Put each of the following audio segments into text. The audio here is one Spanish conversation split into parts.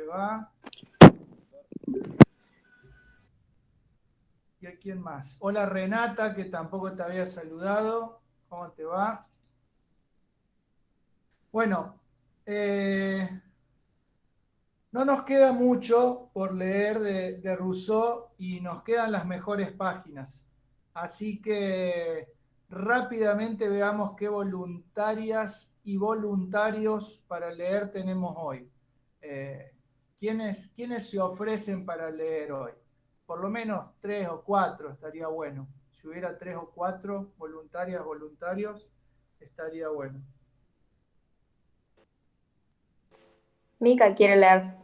va? ¿Y a quién más? Hola Renata, que tampoco te había saludado. ¿Cómo te va? Bueno, no nos queda mucho por leer de Rousseau y nos quedan las mejores páginas. Así que rápidamente veamos qué voluntarias y voluntarios para leer tenemos hoy. ¿Quiénes se ofrecen para leer hoy? Por lo menos 3 o 4 estaría bueno. Si hubiera 3 o 4 voluntarias, voluntarios, estaría bueno. Mica quiere leer.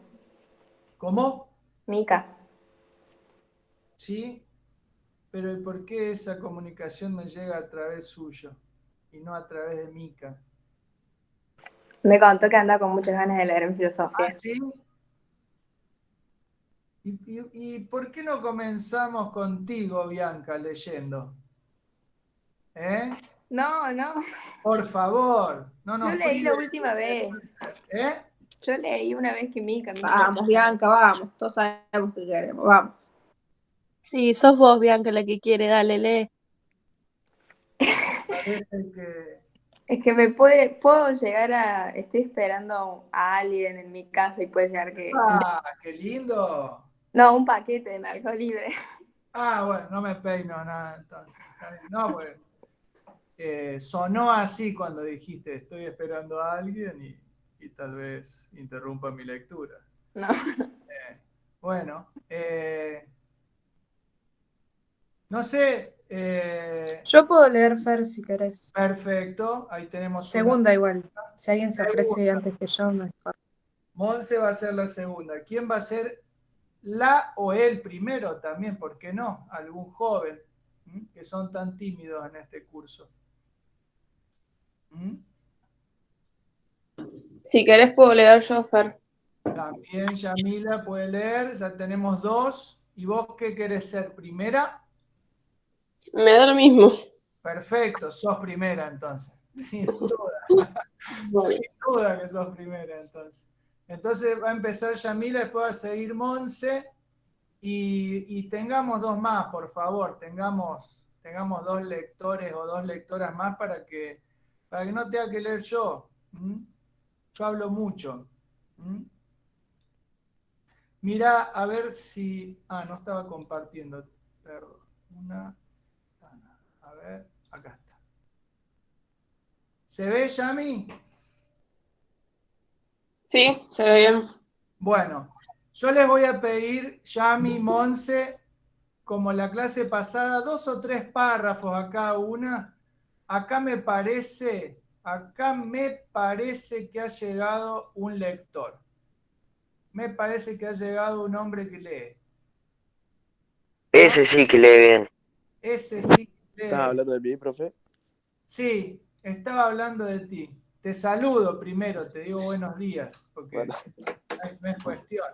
¿Cómo? Mica. ¿Sí? Pero ¿y por qué esa comunicación me llega a través suyo y no a través de Mica? Me contó que anda con muchas ganas de leer en ¿Ah, filosofía. sí? ¿Y por qué no comenzamos contigo, Bianca, leyendo? ¿Eh? No, no. Por favor, no Yo nos leí la prives última de vez. ser. ¿Eh? Yo leí una vez que Mica. Vamos, Bianca, vamos. Todos sabemos que queremos, vamos. Sí, sos vos, Bianca, la que quiere, dale, lee. Parece que... Es que puedo llegar a. Estoy esperando a alguien en mi casa y puede llegar que. ¡Ah, qué lindo! No, un paquete de Mercado Libre. Ah, bueno, no me peino nada entonces. Está bien. No, pues sonó así cuando dijiste estoy esperando a alguien y tal vez interrumpa mi lectura. No. Bueno, no sé, Yo puedo leer Fer si querés. perfecto, ahí tenemos Segunda igual. Si alguien se ofrece segunda. antes que yo, mejor. Monse va a ser la segunda. ¿Quién va a ser la o el primero también? ¿Por qué no? Algún joven que son tan tímidos en este curso. Si querés puedo leer yo, Fer. También Yamila puede leer, ya tenemos 2. ¿Y vos qué querés ser? ¿Primera? Me da lo mismo. Perfecto, sos primera entonces. Sin duda. Bueno. Sin duda que sos primera entonces. Entonces va a empezar Yamila, después va a seguir Monse y tengamos 2 más, por favor. Tengamos 2 lectores o 2 lectoras más para que no tenga que leer yo. Yo hablo mucho. Mira, a ver si... Ah, no estaba compartiendo. Perdón. A ver, acá está. ¿Se ve, Yami? Sí, se ve bien. Bueno, yo les voy a pedir, Yami, Monse, como la clase pasada, 2 o 3 párrafos a cada una. Acá me parece que ha llegado un lector. Me parece que ha llegado un hombre que lee. Ese sí que lee bien. Ese sí que lee. ¿Estás hablando de mí, profe? Sí, estaba hablando de ti. Te saludo primero, te digo buenos días, porque Bueno. no es cuestión.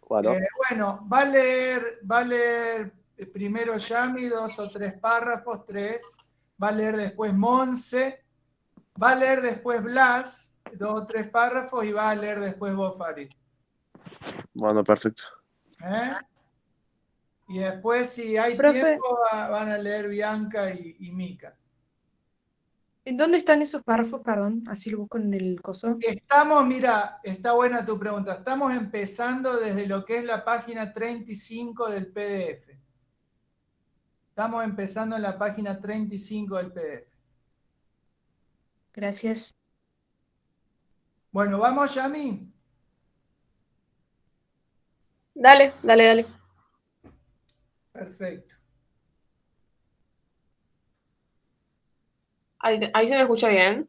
Bueno. Bueno, va a leer primero Yami, 2 o 3 párrafos, 3. Va a leer después Monse. Va a leer después Blas, 2 o 3 párrafos, y va a leer después vos, Farid. Bueno, perfecto. Y después, si hay Profe, tiempo, van a leer Bianca y Mica. ¿en dónde están esos párrafos? Perdón, así lo busco en el coso. Estamos, mira, está buena tu pregunta. Estamos empezando desde lo que es la página 35 del PDF. Estamos empezando en la página 35 del PDF. Gracias. Bueno, ¿vamos, Yami? Dale, dale, dale. Perfecto. Ahí se me escucha bien.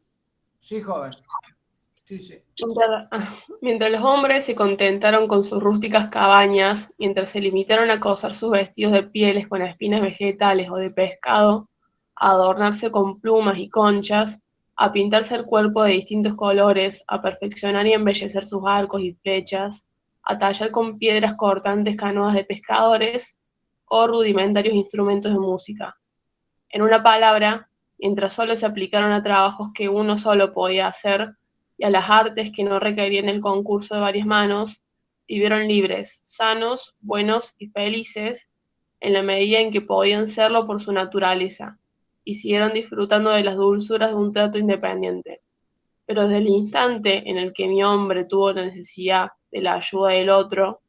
Sí, joven. Sí. Mientras los hombres se contentaron con sus rústicas cabañas, mientras se limitaron a coser sus vestidos de pieles con espinas vegetales o de pescado, a adornarse con plumas y conchas, a pintarse el cuerpo de distintos colores, a perfeccionar y embellecer sus arcos y flechas, a tallar con piedras cortantes canoas de pescadores o rudimentarios instrumentos de música. En una palabra, mientras solo se aplicaron a trabajos que uno solo podía hacer y a las artes que no requerían el concurso de varias manos, vivieron libres, sanos, buenos y felices en la medida en que podían serlo por su naturaleza, y siguieron disfrutando de las dulzuras de un trato independiente. Pero desde el instante en el que mi hombre tuvo la necesidad de la ayuda del otro,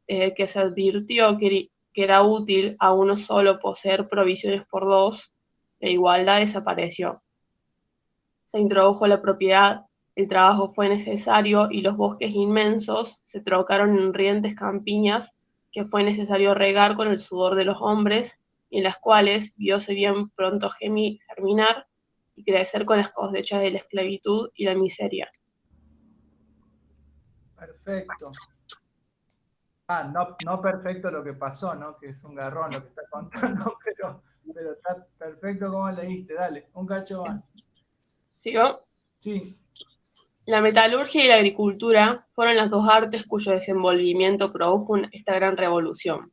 desde que se advirtió que era útil a uno solo poseer provisiones por dos, la igualdad desapareció. Se introdujo la propiedad, el trabajo fue necesario y los bosques inmensos se trocaron en rientes campiñas que fue necesario regar con el sudor de los hombres y en las cuales vióse bien pronto germinar y crecer con las cosechas de la esclavitud y la miseria. Perfecto. No perfecto lo que pasó, ¿no? Que es un garrón lo que está contando, pero está perfecto como leíste. Dale, un cacho más. ¿Sigo? Sí. La metalurgia y la agricultura fueron las dos artes cuyo desenvolvimiento produjo esta gran revolución.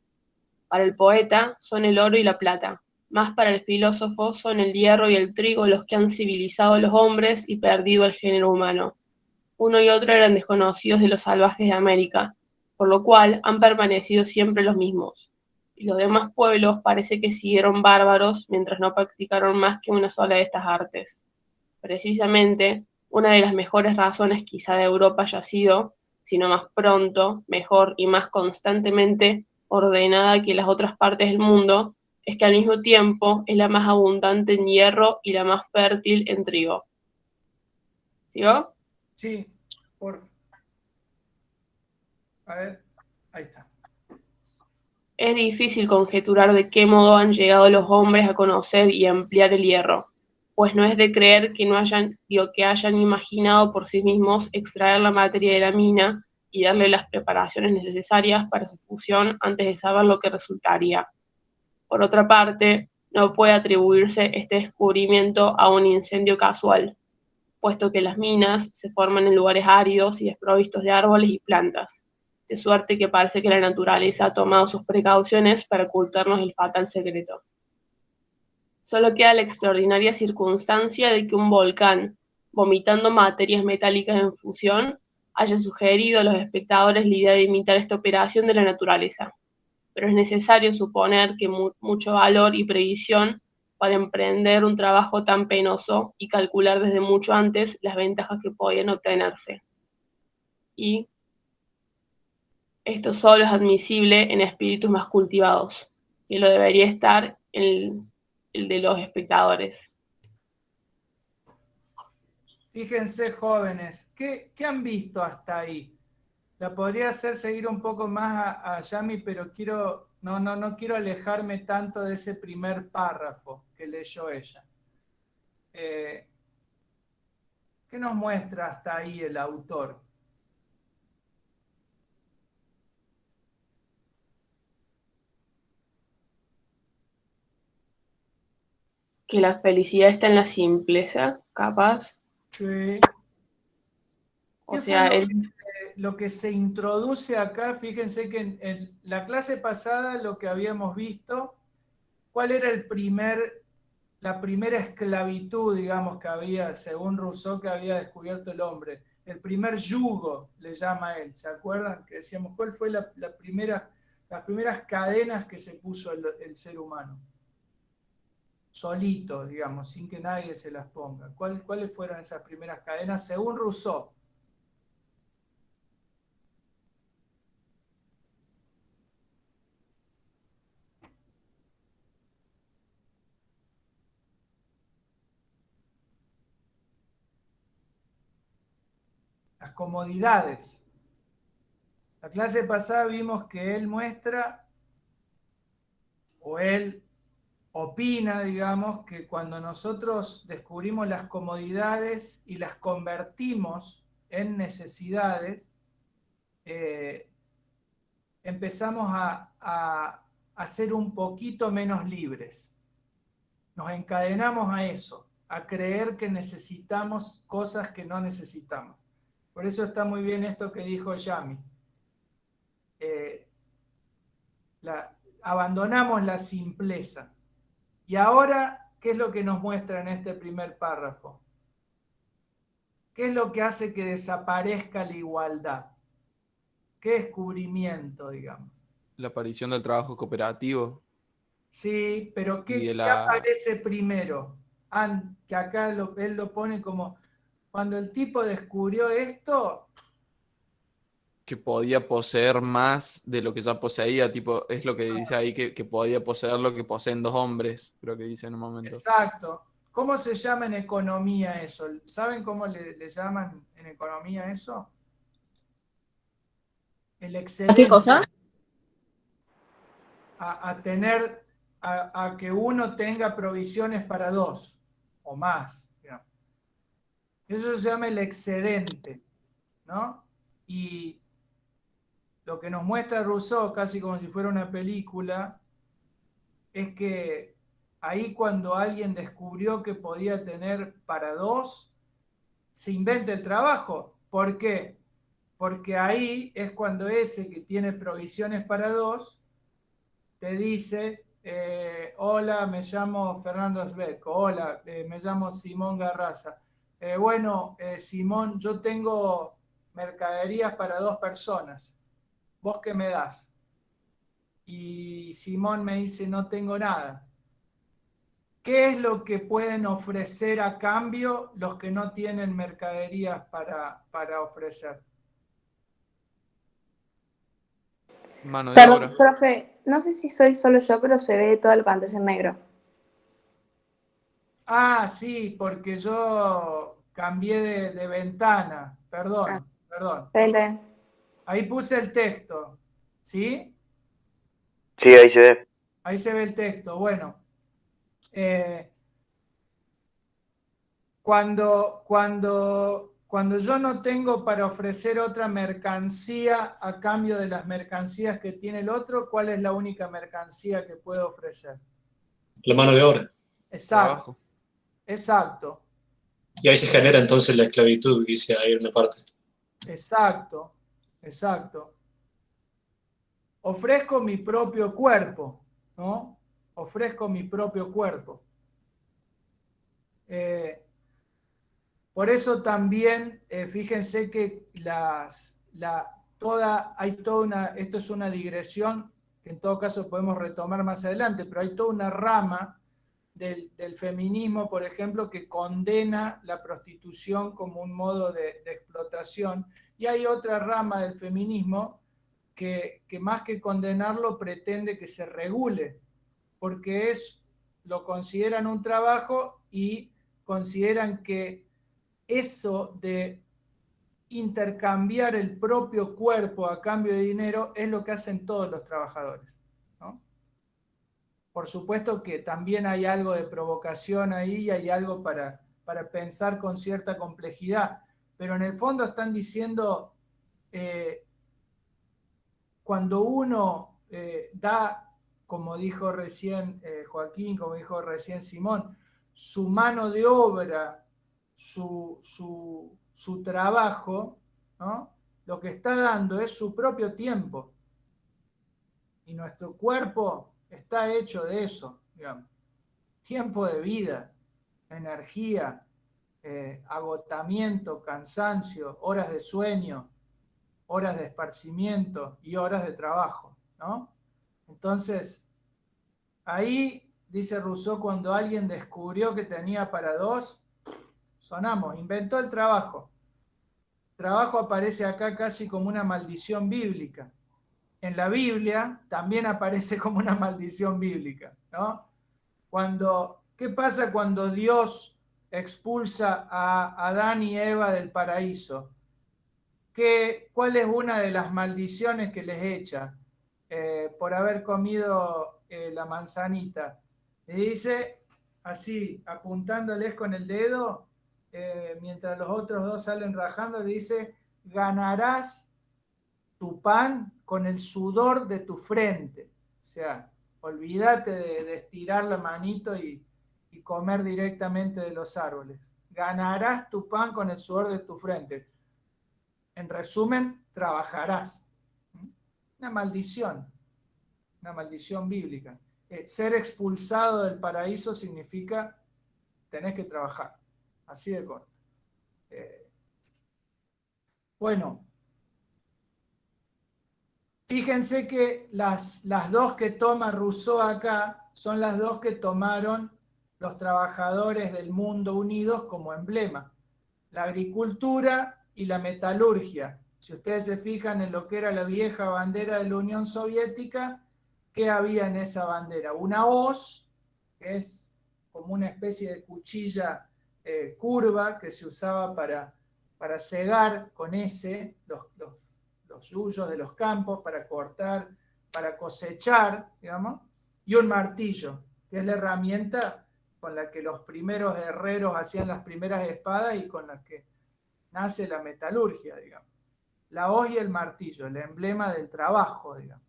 Para el poeta son el oro y la plata, más para el filósofo son el hierro y el trigo los que han civilizado a los hombres y perdido al género humano. Uno y otro eran desconocidos de los salvajes de América, por lo cual han permanecido siempre los mismos. Y los demás pueblos parece que siguieron bárbaros mientras no practicaron más que una sola de estas artes. Precisamente, una de las mejores razones quizá de Europa haya sido, sino más pronto, mejor y más constantemente ordenada que las otras partes del mundo, es que al mismo tiempo es la más abundante en hierro y la más fértil en trigo. ¿Sigo? Sí, a ver, ahí está. Es difícil conjeturar de qué modo han llegado los hombres a conocer y a emplear el hierro, pues no es de creer que hayan imaginado por sí mismos extraer la materia de la mina y darle las preparaciones necesarias para su fusión antes de saber lo que resultaría. Por otra parte, no puede atribuirse este descubrimiento a un incendio casual, puesto que las minas se forman en lugares áridos y desprovistos de árboles y plantas, de suerte que parece que la naturaleza ha tomado sus precauciones para ocultarnos el fatal secreto. Solo queda la extraordinaria circunstancia de que un volcán, vomitando materias metálicas en fusión, haya sugerido a los espectadores la idea de imitar esta operación de la naturaleza. Pero es necesario suponer que mucho valor y previsión para emprender un trabajo tan penoso y calcular desde mucho antes las ventajas que podían obtenerse. Y esto solo es admisible en espíritus más cultivados, que lo debería estar el de los espectadores. Fíjense, jóvenes, ¿qué han visto hasta ahí? La podría hacer seguir un poco más a Yami, pero no quiero alejarme tanto de ese primer párrafo que leyó ella. ¿Qué nos muestra hasta ahí el autor? Que la felicidad está en la simpleza, capaz. Sí. O sea, lo que se introduce acá, fíjense que en la clase pasada lo que habíamos visto, ¿cuál era la primera esclavitud, digamos, que había, según Rousseau, que había descubierto el hombre? El primer yugo, le llama él, ¿se acuerdan? Que decíamos, ¿cuál fue las primeras cadenas que se puso el ser humano? Solito, digamos, sin que nadie se las ponga. ¿Cuáles fueron esas primeras cadenas según Rousseau? Las comodidades. La clase pasada vimos que él muestra, o él opina, digamos, que cuando nosotros descubrimos las comodidades y las convertimos en necesidades, empezamos a ser un poquito menos libres. Nos encadenamos a eso, a creer que necesitamos cosas que no necesitamos. Por eso está muy bien esto que dijo Yami. Abandonamos la simpleza. Y ahora, ¿qué es lo que nos muestra en este primer párrafo? ¿Qué es lo que hace que desaparezca la igualdad? ¿Qué descubrimiento, digamos? La aparición del trabajo cooperativo Sí, pero y de ¿qué aparece primero? Que acá él lo pone como, cuando el tipo descubrió esto, que podía poseer más de lo que ya poseía, tipo, es lo que dice ahí, que podía poseer lo que poseen dos hombres, creo que dice en un momento. exacto. ¿Cómo se llama en economía eso? ¿Saben cómo le llaman en economía eso? El ¿A qué excedente. cosa? A tener, a que uno tenga provisiones para dos o más, digamos. Eso se llama el excedente, ¿no? Y lo que nos muestra Rousseau, casi como si fuera una película, es que ahí cuando alguien descubrió que podía tener para dos, se inventa el trabajo. ¿Por qué? Porque ahí es cuando ese que tiene provisiones para dos te dice, hola, me llamo Fernando Svetko, hola, me llamo Simón Garraza. Bueno, Simón, yo tengo mercaderías para dos personas. ¿Vos qué me das? Y Simón me dice, no tengo nada. ¿Qué es lo que pueden ofrecer a cambio los que no tienen mercaderías para ofrecer? Mano de Perdón, obra. profe, no sé si soy solo yo, pero se ve toda la pantalla en negro. Ah, sí, porque yo cambié de ventana. Ah, Perdón. está bien, está bien. Ahí puse el texto, ¿sí? Sí, ahí se ve. Ahí se ve el texto. Bueno, eh, cuando yo no tengo para ofrecer otra mercancía a cambio de las mercancías que tiene el otro, ¿cuál es la única mercancía que puedo ofrecer? La mano de obra. Exacto, exacto, Y ahí se genera entonces la esclavitud, dice ahí en una parte. exacto. Ofrezco mi propio cuerpo, ¿no? Ofrezco mi propio cuerpo. Por eso también, fíjense que hay toda una, esto es una digresión que en todo caso podemos retomar más adelante, pero hay toda una rama del feminismo, por ejemplo, que condena la prostitución como un modo de explotación, y hay otra rama del feminismo que más que condenarlo pretende que se regule, porque lo consideran un trabajo y consideran que eso de intercambiar el propio cuerpo a cambio de dinero es lo que hacen todos los trabajadores, ¿no? Por supuesto que también hay algo de provocación ahí y hay algo para pensar con cierta complejidad, pero en el fondo están diciendo, cuando uno da, como dijo recién Joaquín, como dijo recién Simón, su mano de obra, su trabajo, ¿no? Lo que está dando es su propio tiempo. Y nuestro cuerpo está hecho de eso, digamos. Tiempo de vida, energía, agotamiento, cansancio, horas de sueño, horas de esparcimiento y horas de trabajo, ¿no? Entonces, ahí, dice Rousseau, cuando alguien descubrió que tenía para dos, sonamos, inventó el trabajo. El trabajo aparece acá casi como una maldición bíblica. En la Biblia también aparece como una maldición bíblica, ¿no? ¿Qué pasa cuando Dios expulsa a Adán y Eva del paraíso? ¿Cuál es una de las maldiciones que les echa por haber comido la manzanita? Le dice, así, apuntándoles con el dedo, mientras los otros dos salen rajando, le dice, ganarás tu pan con el sudor de tu frente. O sea, olvídate de estirar la manito y comer directamente de los árboles. Ganarás tu pan con el sudor de tu frente. En resumen, trabajarás. Una maldición bíblica. Ser expulsado del paraíso significa tener que trabajar. Así de corto. Bueno, Fíjense que las dos que toma Rousseau acá son las dos que tomaron los trabajadores del mundo unidos como emblema. La agricultura y la metalurgia. Si ustedes se fijan en lo que era la vieja bandera de la Unión Soviética, ¿qué había en esa bandera? Una hoz, que es como una especie de cuchilla curva que se usaba para cegar con ese los yuyos de los campos, para cortar, para cosechar, digamos, y un martillo, que es la herramienta con la que los primeros herreros hacían las primeras espadas y con la que nace la metalurgia, digamos. La hoz y el martillo, el emblema del trabajo, digamos.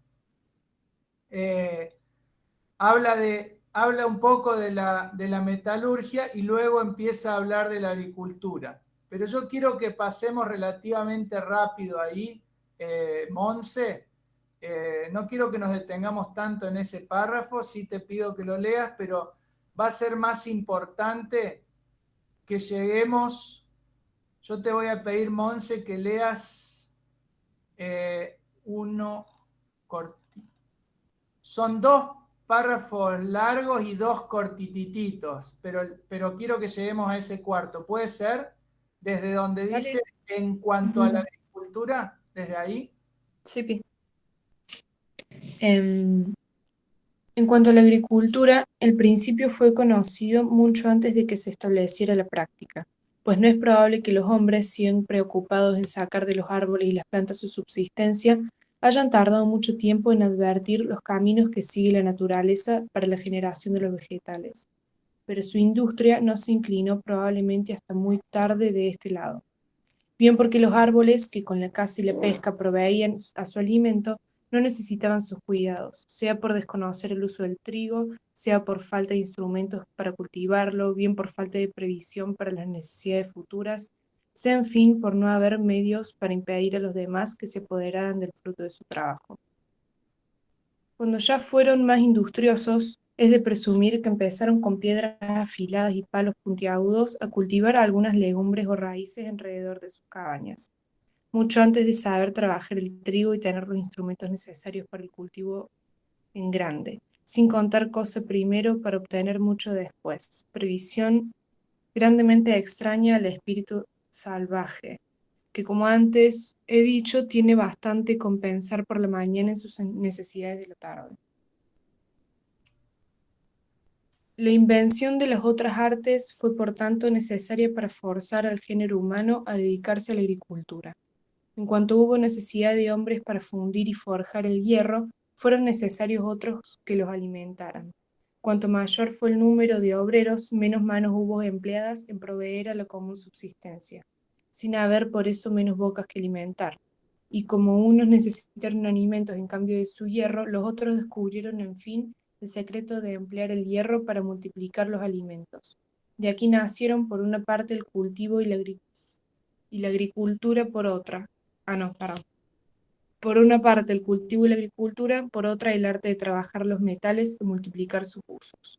Habla un poco de la metalurgia y luego empieza a hablar de la agricultura. Pero yo quiero que pasemos relativamente rápido ahí, Monse. No quiero que nos detengamos tanto en ese párrafo, sí te pido que lo leas, pero va a ser más importante que lleguemos. Yo te voy a pedir, Monse, que leas uno cortito. Son 2 párrafos largos y 2 cortititos, pero quiero que lleguemos a ese cuarto. ¿Puede ser? Desde donde dice en cuanto a la agricultura, desde ahí. Sí, Pi. En cuanto a la agricultura, el principio fue conocido mucho antes de que se estableciera la práctica, pues no es probable que los hombres, siempre preocupados en sacar de los árboles y las plantas su subsistencia, hayan tardado mucho tiempo en advertir los caminos que sigue la naturaleza para la generación de los vegetales. Pero su industria no se inclinó probablemente hasta muy tarde de este lado. Bien porque los árboles que con la caza y la pesca proveían a su alimento no necesitaban sus cuidados, sea por desconocer el uso del trigo, sea por falta de instrumentos para cultivarlo, bien por falta de previsión para las necesidades futuras, sea en fin por no haber medios para impedir a los demás que se apoderaran del fruto de su trabajo. Cuando ya fueron más industriosos, es de presumir que empezaron con piedras afiladas y palos puntiagudos a cultivar algunas legumbres o raíces alrededor de sus cabañas, mucho antes de saber trabajar el trigo y tener los instrumentos necesarios para el cultivo en grande, sin contar cosa primero para obtener mucho después, previsión grandemente extraña al espíritu salvaje, que como antes he dicho, tiene bastante con pensar por la mañana en sus necesidades de la tarde. La invención de las otras artes fue por tanto necesaria para forzar al género humano a dedicarse a la agricultura. En cuanto hubo necesidad de hombres para fundir y forjar el hierro, fueron necesarios otros que los alimentaran. Cuanto mayor fue el número de obreros, menos manos hubo empleadas en proveer a la común subsistencia, sin haber por eso menos bocas que alimentar. Y como unos necesitaron alimentos en cambio de su hierro, los otros descubrieron, en fin, el secreto de emplear el hierro para multiplicar los alimentos. De aquí nacieron por una parte el cultivo y la agricultura por otra. Por una parte el cultivo y la agricultura, por otra el arte de trabajar los metales y multiplicar sus usos.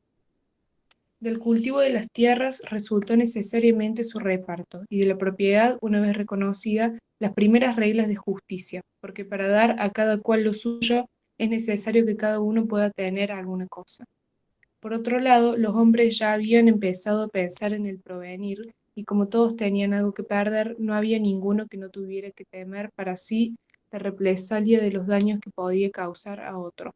Del cultivo de las tierras resultó necesariamente su reparto, y de la propiedad, una vez reconocida, las primeras reglas de justicia, porque para dar a cada cual lo suyo, es necesario que cada uno pueda tener alguna cosa. Por otro lado, los hombres ya habían empezado a pensar en el porvenir, y como todos tenían algo que perder, no había ninguno que no tuviera que temer para sí la represalia de los daños que podía causar a otro.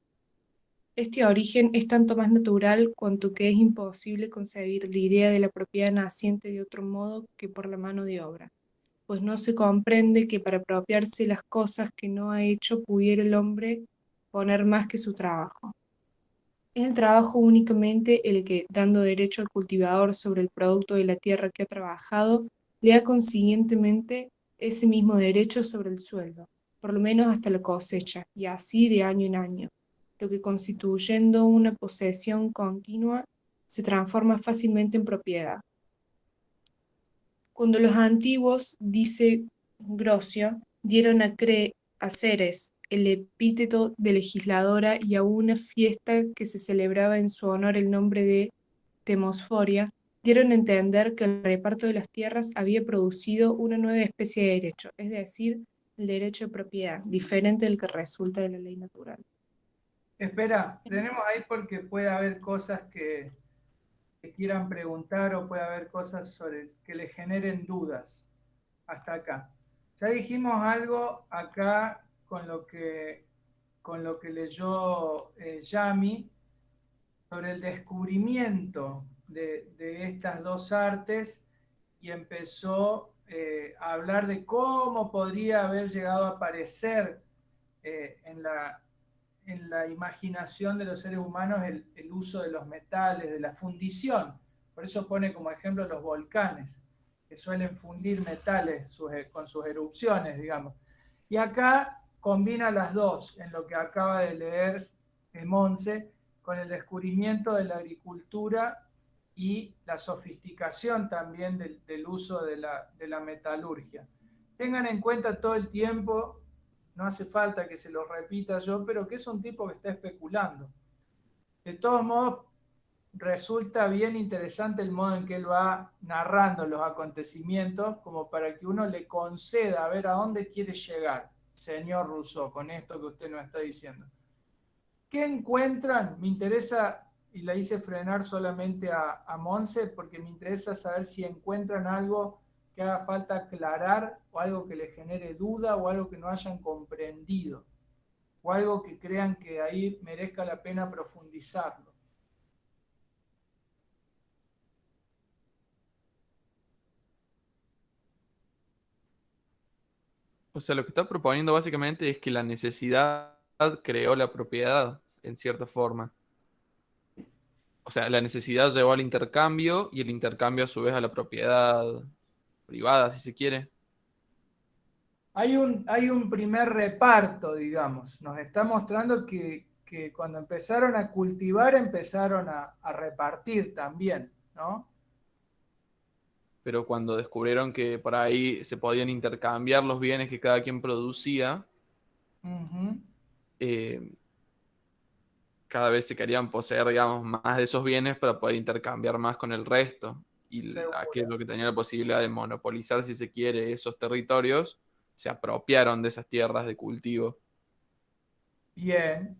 Este origen es tanto más natural cuanto que es imposible concebir la idea de la propiedad naciente de otro modo que por la mano de obra, pues no se comprende que para apropiarse las cosas que no ha hecho pudiera el hombre poner más que su trabajo. Es el trabajo únicamente el que, dando derecho al cultivador sobre el producto de la tierra que ha trabajado, le da consiguientemente ese mismo derecho sobre el sueldo, por lo menos hasta la cosecha, y así de año en año, lo que constituyendo una posesión continua, se transforma fácilmente en propiedad. Cuando los antiguos, dice Grocio, dieron a Ceres el epíteto de legisladora y a una fiesta que se celebraba en su honor el nombre de Temosforia, dieron a entender que el reparto de las tierras había producido una nueva especie de derecho, es decir, el derecho de propiedad, diferente del que resulta de la ley natural. Espera, tenemos ahí porque puede haber cosas que quieran preguntar o puede haber cosas sobre que les generen dudas. Hasta acá. Ya dijimos algo acá con lo que leyó Yami sobre el descubrimiento de estas dos artes y empezó a hablar de cómo podría haber llegado a aparecer en la imaginación de los seres humanos el uso de los metales, de la fundición. Por eso pone como ejemplo los volcanes, que suelen fundir metales con sus erupciones, digamos. Y acá combina las dos, en lo que acaba de leer Monse, con el descubrimiento de la agricultura y la sofisticación también del uso de la metalurgia. Tengan en cuenta todo el tiempo, no hace falta que se lo repita yo, pero que es un tipo que está especulando. De todos modos, resulta bien interesante el modo en que él va narrando los acontecimientos, como para que uno le conceda a ver a dónde quiere llegar, señor Rousseau, con esto que usted nos está diciendo. ¿Qué encuentran? Me interesa, y la hice frenar solamente a Monse, porque me interesa saber si encuentran algo que haga falta aclarar, o algo que le genere duda, o algo que no hayan comprendido, o algo que crean que ahí merezca la pena profundizarlo. O sea, lo que está proponiendo básicamente es que la necesidad creó la propiedad, en cierta forma. O sea, la necesidad llevó al intercambio y el intercambio a su vez a la propiedad privada, si se quiere. Hay un primer reparto, digamos. Nos está mostrando que cuando empezaron a cultivar, empezaron a repartir también, ¿no? Pero cuando descubrieron que por ahí se podían intercambiar los bienes que cada quien producía, cada vez se querían poseer, digamos, más de esos bienes para poder intercambiar más con el resto. Y aquello que tenía la posibilidad de monopolizar, si se quiere, esos territorios, se apropiaron de esas tierras de cultivo. Bien,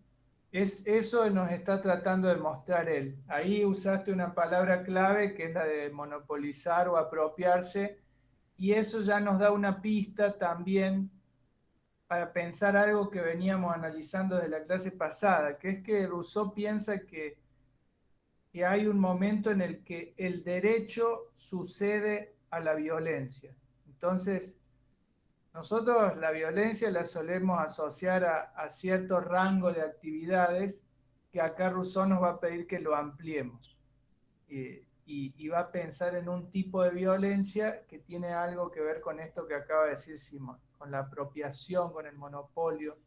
eso nos está tratando de mostrar él. Ahí usaste una palabra clave que es la de monopolizar o apropiarse, y eso ya nos da una pista también para pensar algo que veníamos analizando desde la clase pasada, que es que Rousseau piensa que hay un momento en el que el derecho sucede a la violencia. Entonces, nosotros la violencia la solemos asociar a cierto rango de actividades que acá Rousseau nos va a pedir que lo ampliemos. Y va a pensar en un tipo de violencia que tiene algo que ver con esto que acaba de decir Simón, con la apropiación, con el monopolio.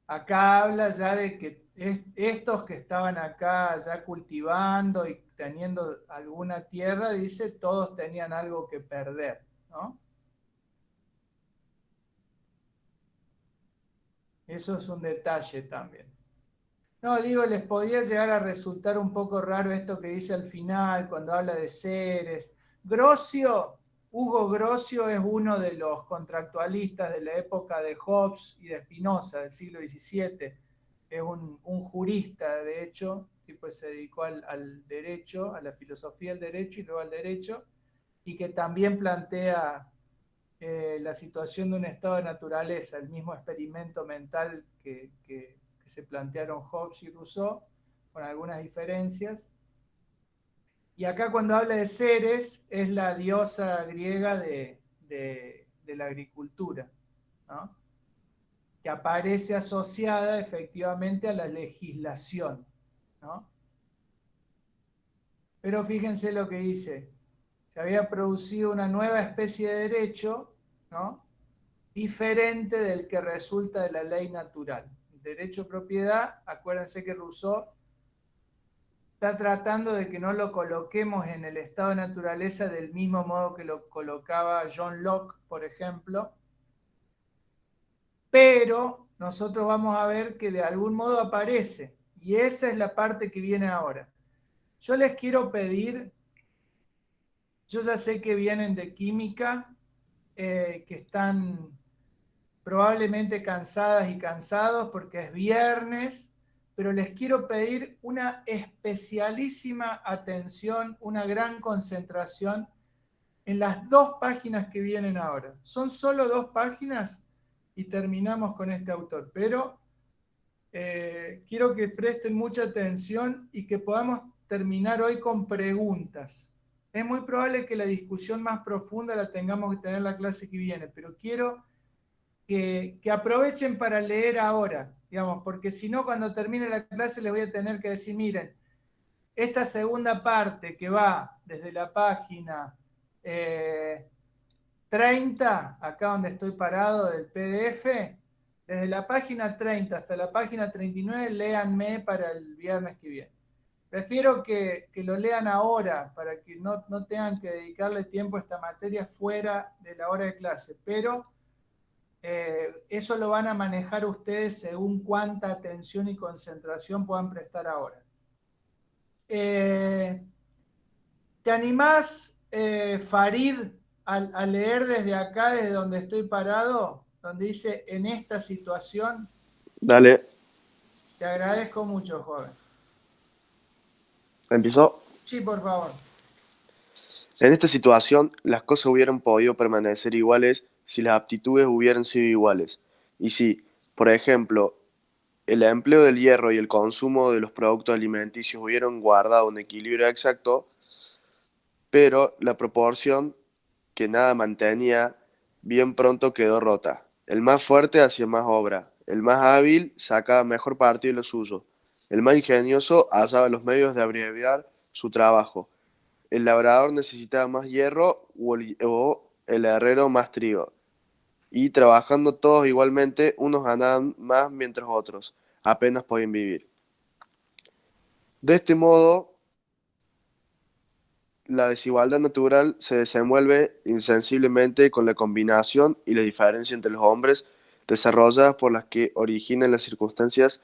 Acá habla ya de que estos que estaban acá ya cultivando y teniendo alguna tierra, dice, todos tenían algo que perder, ¿no? Eso es un detalle también. No, digo, les podía llegar a resultar un poco raro esto que dice al final, cuando habla de seres. Hugo Grocio es uno de los contractualistas de la época de Hobbes y de Spinoza, del siglo XVII. Es un jurista, de hecho, que pues se dedicó al derecho, a la filosofía del derecho y luego al derecho, y que también plantea la situación de un estado de naturaleza, el mismo experimento mental que se plantearon Hobbes y Rousseau, con algunas diferencias. Y acá cuando habla de Ceres, es la diosa griega de la agricultura, ¿no? Que aparece asociada efectivamente a la legislación, ¿no? Pero fíjense lo que dice. Se había producido una nueva especie de derecho, ¿no? Diferente del que resulta de la ley natural. El derecho de propiedad, acuérdense que Rousseau está tratando de que no lo coloquemos en el estado de naturaleza del mismo modo que lo colocaba John Locke, por ejemplo, pero nosotros vamos a ver que de algún modo aparece, y esa es la parte que viene ahora. Yo les quiero pedir, Yo ya sé que vienen de química, que están probablemente cansadas y cansados porque es viernes, pero les quiero pedir una especialísima atención, una gran concentración en las 2 páginas que vienen ahora. Son solo 2 páginas y terminamos con este autor, pero quiero que presten mucha atención y que podamos terminar hoy con preguntas. Es muy probable que la discusión más profunda la tengamos que tener la clase que viene, pero quiero que aprovechen para leer ahora, digamos, porque si no, cuando termine la clase les voy a tener que decir, miren, esta segunda parte que va desde la página 30, acá donde estoy parado del PDF, desde la página 30 hasta la página 39, léanme para el viernes que viene. Prefiero que lo lean ahora para que no tengan que dedicarle tiempo a esta materia fuera de la hora de clase, pero eso lo van a manejar ustedes según cuánta atención y concentración puedan prestar ahora. ¿Te animás, Farid, a leer desde acá, desde donde estoy parado, donde dice en esta situación? Dale, Te agradezco mucho, joven. empezó. Sí, por favor. En esta situación, las cosas hubieran podido permanecer iguales si las aptitudes hubieran sido iguales. Y si, por ejemplo, el empleo del hierro y el consumo de los productos alimenticios hubieran guardado un equilibrio exacto, pero la proporción que nada mantenía bien pronto quedó rota. El más fuerte hacía más obra, el más hábil sacaba mejor partido de lo suyo, el más ingenioso hallaba los medios de abreviar su trabajo. El labrador necesitaba más hierro o el herrero más trigo. Y trabajando todos igualmente, unos ganaban más mientras otros apenas podían vivir. De este modo, la desigualdad natural se desenvuelve insensiblemente con la combinación y la diferencia entre los hombres desarrolladas por las que originan las circunstancias,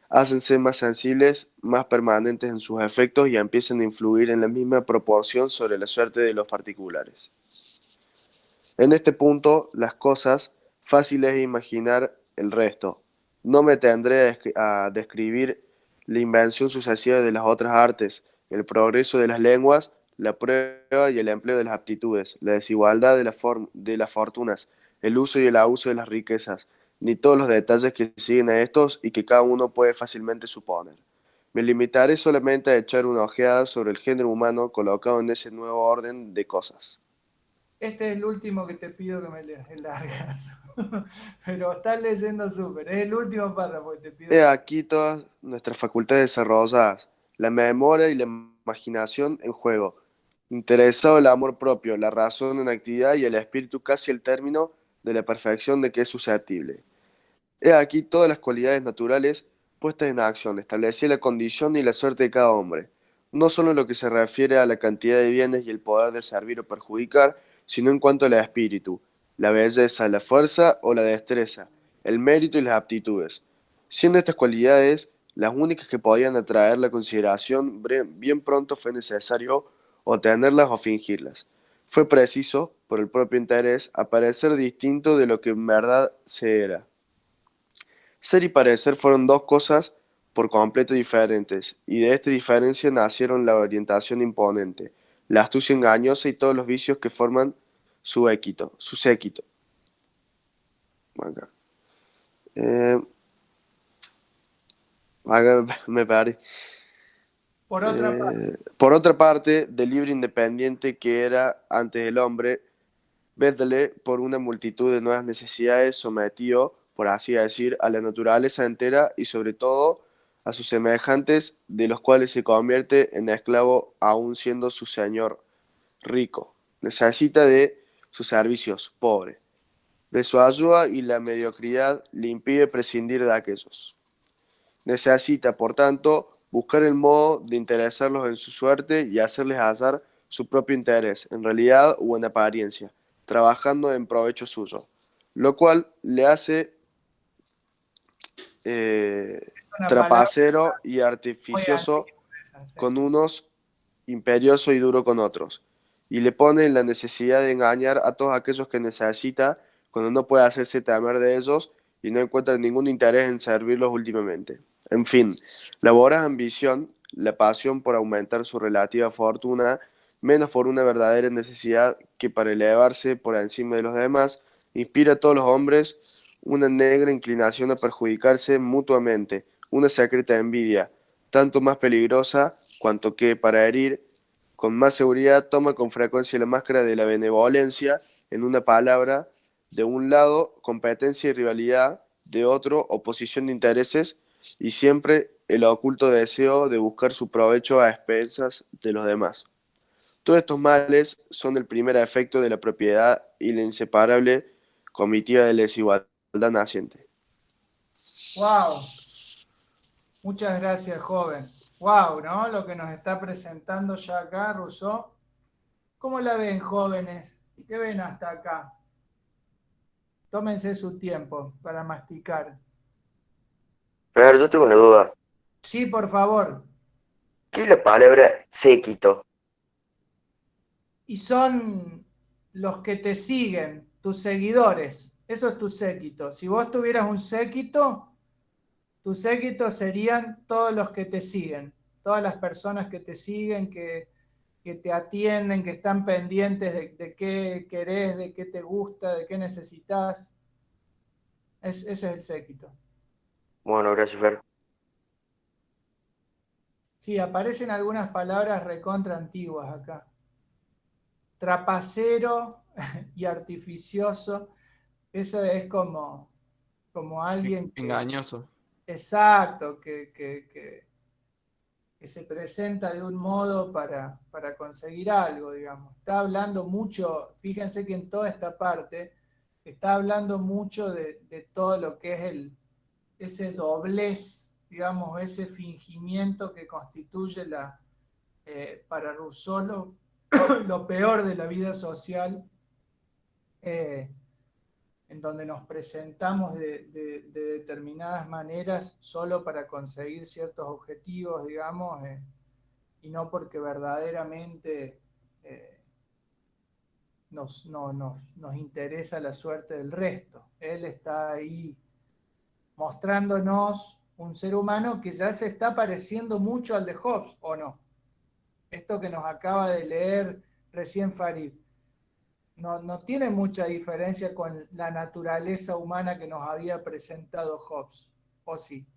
hácense más sensibles, más permanentes en sus efectos y empiezan a influir en la misma proporción sobre la suerte de los particulares. En este punto, las cosas, fácil es imaginar el resto. No me tendré a describir la invención sucesiva de las otras artes, el progreso de las lenguas, la prueba y el empleo de las aptitudes, la desigualdad de las fortunas, el uso y el abuso de las riquezas, ni todos los detalles que siguen a estos y que cada uno puede fácilmente suponer. Me limitaré solamente a echar una ojeada sobre el género humano colocado en ese nuevo orden de cosas. Este es el último que te pido que me largas. Pero estás leyendo súper. Es el último párrafo que te pido. He aquí todas nuestras facultades desarrolladas, la memoria y la imaginación en juego, interesado el amor propio, la razón en actividad y el espíritu casi el término de la perfección de que es susceptible. He aquí todas las cualidades naturales puestas en acción, establecida la condición y la suerte de cada hombre, no solo en lo que se refiere a la cantidad de bienes y el poder de servir o perjudicar, sino en cuanto al espíritu, la belleza, la fuerza o la destreza, el mérito y las aptitudes, siendo estas cualidades las únicas que podían atraer la consideración. Bien pronto fue necesario o tenerlas o fingirlas. Fue preciso, por el propio interés, aparecer distinto de lo que en verdad se era. Ser y parecer fueron 2 cosas por completo diferentes, y de esta diferencia nacieron la orientación imponente, la astucia engañosa y todos los vicios que forman su séquito. Acá. Acá me paré. Por otra parte, del libre independiente que era antes el hombre, vedle por una multitud de nuevas necesidades sometido, por así decir, a la naturaleza entera y sobre todo a sus semejantes, de los cuales se convierte en esclavo aún siendo su señor rico. Necesita de sus servicios, pobre. De su ayuda y la mediocridad le impide prescindir de aquellos. Necesita, por tanto, buscar el modo de interesarlos en su suerte y hacerles hallar su propio interés, en realidad o en apariencia, trabajando en provecho suyo, lo cual le hace trapacero y artificioso con unos, imperioso y duro con otros, y le pone en la necesidad de engañar a todos aquellos que necesita cuando no puede hacerse temer de ellos y no encuentra ningún interés en servirlos últimamente. En fin, la voraz ambición, la pasión por aumentar su relativa fortuna, menos por una verdadera necesidad que para elevarse por encima de los demás, inspira a todos los hombres una negra inclinación a perjudicarse mutuamente, una secreta envidia, tanto más peligrosa cuanto que, para herir con más seguridad, toma con frecuencia la máscara de la benevolencia, en una palabra, de un lado, competencia y rivalidad, de otro, oposición de intereses, y siempre el oculto deseo de buscar su provecho a expensas de los demás. Todos estos males son el primer efecto de la propiedad y la inseparable comitiva de la desigualdad naciente. ¡Wow! Muchas gracias, joven. ¡Wow! ¿No? Lo que nos está presentando ya acá, Rousseau. ¿Cómo la ven, jóvenes? ¿Qué ven hasta acá? Tómense su tiempo para masticar. Fer, yo tengo una duda. Sí, por favor. ¿Qué es la palabra séquito? Y son los que te siguen, tus seguidores. Eso es tu séquito. Si vos tuvieras un séquito, tu séquito serían todos los que te siguen. Todas las personas que te siguen, que te atienden, que están pendientes de qué querés, de qué te gusta, de qué necesitas. Ese es el séquito. Bueno, gracias, Fer. Sí, aparecen algunas palabras recontra antiguas acá. Trapacero y artificioso. Eso es como alguien que... Engañoso. Exacto, que se presenta de un modo para conseguir algo, digamos. Está hablando mucho, fíjense que en toda esta parte está hablando mucho de todo lo que es ese doblez, digamos, ese fingimiento que constituye para Rousseau lo peor de la vida social, en donde nos presentamos de determinadas maneras solo para conseguir ciertos objetivos, digamos, y no porque verdaderamente nos interesa la suerte del resto. Él está ahí mostrándonos un ser humano que ya se está pareciendo mucho al de Hobbes, ¿o no? Esto que nos acaba de leer recién Farid. No tiene mucha diferencia con la naturaleza humana que nos había presentado Hobbes, ¿o sí?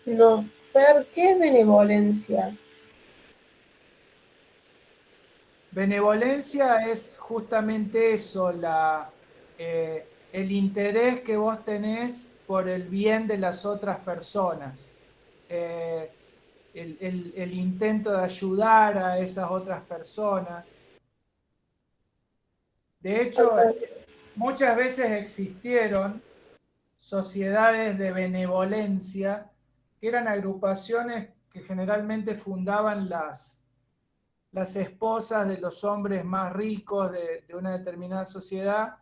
No, Fer, ¿qué es benevolencia? Benevolencia es justamente eso, el interés que vos tenés por el bien de las otras personas, el intento de ayudar a esas otras personas. De hecho, muchas veces existieron sociedades de benevolencia que eran agrupaciones que generalmente fundaban las esposas de los hombres más ricos de una determinada sociedad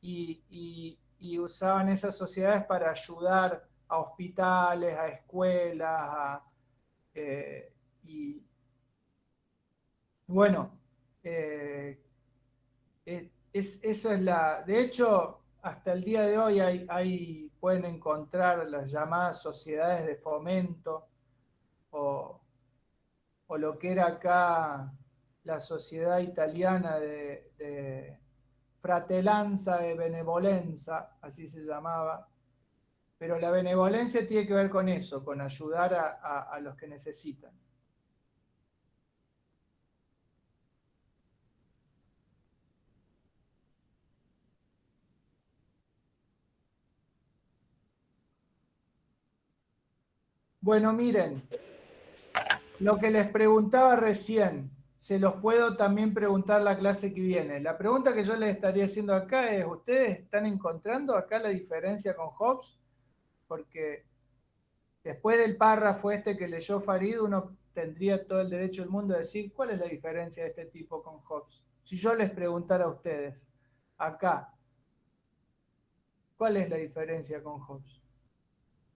y usaban esas sociedades para ayudar a hospitales, a escuelas, y bueno, eso es de hecho, hasta el día de hoy pueden encontrar las llamadas sociedades de fomento o lo que era acá la sociedad italiana de fratelanza e benevolenza, así se llamaba. Pero la benevolencia tiene que ver con eso, con ayudar a los que necesitan. Bueno, miren, lo que les preguntaba recién, se los puedo también preguntar la clase que viene. La pregunta que yo les estaría haciendo acá es, ¿ustedes están encontrando acá la diferencia con Hobbes? Porque después del párrafo este que leyó Farid, uno tendría todo el derecho del mundo a decir, ¿cuál es la diferencia de este tipo con Hobbes? Si yo les preguntara a ustedes, acá, ¿Cuál es la diferencia con Hobbes?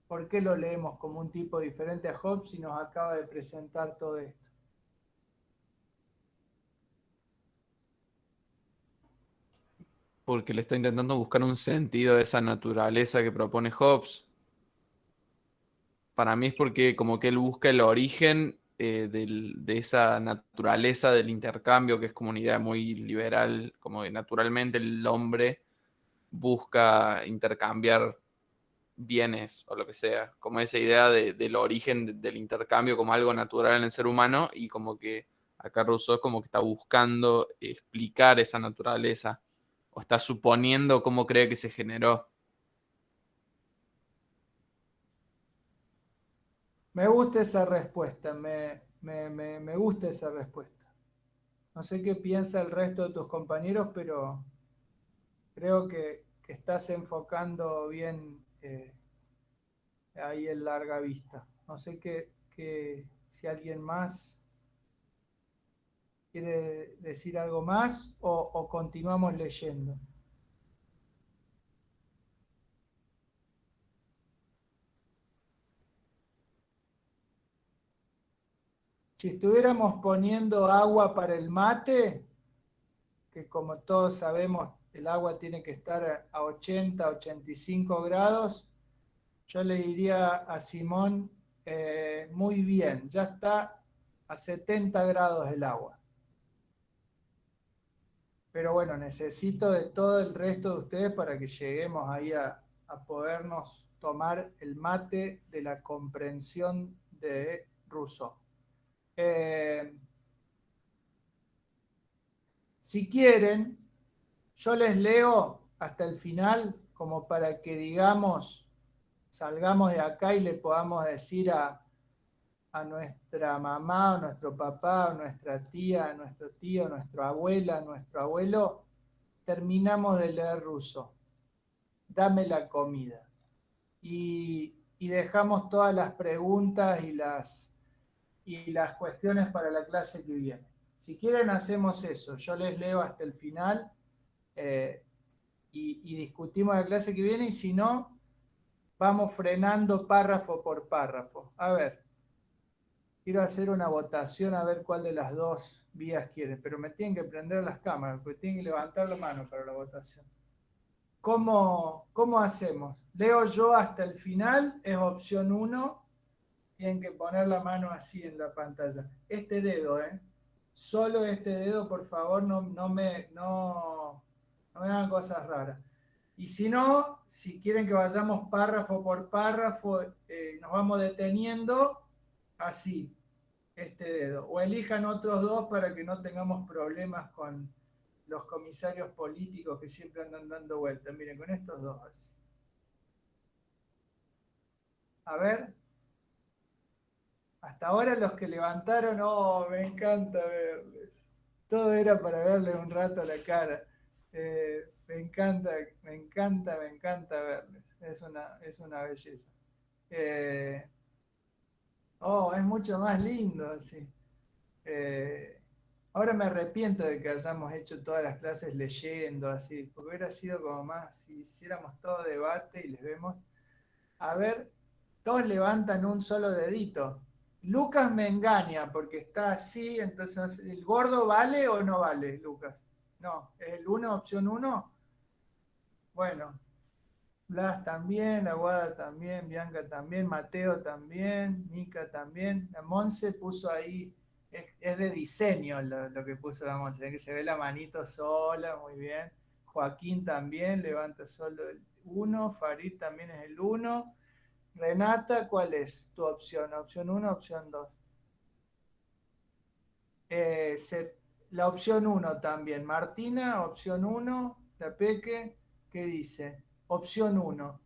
¿Por qué lo leemos como un tipo diferente a Hobbes y nos acaba de presentar todo esto? Porque le está intentando buscar un sentido a esa naturaleza que propone Hobbes. Para mí es porque como que él busca el origen de esa naturaleza del intercambio, que es como una idea muy liberal, como que naturalmente el hombre busca intercambiar bienes o lo que sea, como esa idea del origen del intercambio como algo natural en el ser humano, y como que acá Rousseau como que está buscando explicar esa naturaleza o está suponiendo cómo cree que se generó. Me gusta esa respuesta, me gusta esa respuesta. No sé qué piensa el resto de tus compañeros, pero creo que estás enfocando bien ahí en larga vista. No sé si alguien más quiere decir algo más o continuamos leyendo. Si estuviéramos poniendo agua para el mate, que como todos sabemos el agua tiene que estar a 80, 85 grados, yo le diría a Simón, muy bien, ya está a 70 grados el agua. Pero bueno, necesito de todo el resto de ustedes para que lleguemos ahí a podernos tomar el mate de la comprensión de Rousseau. Si quieren, yo les leo hasta el final como para que, digamos, salgamos de acá y le podamos decir a nuestra mamá, a nuestro papá, a nuestra tía, a nuestro tío, a nuestra abuela, a nuestro abuelo, terminamos de leer Rousseau. Dame la comida. Y dejamos todas las preguntas y las cuestiones para la clase que viene. Si quieren hacemos eso, yo les leo hasta el final y discutimos la clase que viene, y si no, vamos frenando párrafo por párrafo. A ver, quiero hacer una votación a ver cuál de las dos vías quieren, pero me tienen que prender las cámaras, porque tienen que levantar la mano para la votación. ¿Cómo hacemos? Leo yo hasta el final, es opción 1, tienen que poner la mano así en la pantalla. Este dedo, solo este dedo, por favor, no me hagan cosas raras. Y si no, si quieren que vayamos párrafo por párrafo, nos vamos deteniendo así, este dedo. O elijan otros dos para que no tengamos problemas con los comisarios políticos que siempre andan dando vueltas. Miren, con estos dos así. A ver. Hasta ahora los que levantaron, oh, me encanta verles. Todo era para verles un rato la cara. Me encanta verles. Es una belleza. Es mucho más lindo así. Ahora me arrepiento de que hayamos hecho todas las clases leyendo así, porque hubiera sido como más, si hiciéramos todo debate y les vemos. A ver, todos levantan un solo dedito. Lucas me engaña porque está así, entonces, ¿el gordo vale o no vale, Lucas? No, ¿es el 1, opción 1? Bueno, Blas también, la Guada también, Bianca también, Mateo también, Mica también. La Monse puso ahí, es de diseño lo que puso la Monse, que se ve la manito sola, muy bien. Joaquín también, levanta solo el 1, Farid también es el 1. Renata, ¿cuál es tu opción? ¿Opción 1 o opción 2? La opción 1 también. Martina, opción 1. La Peque, ¿qué dice? Opción 1.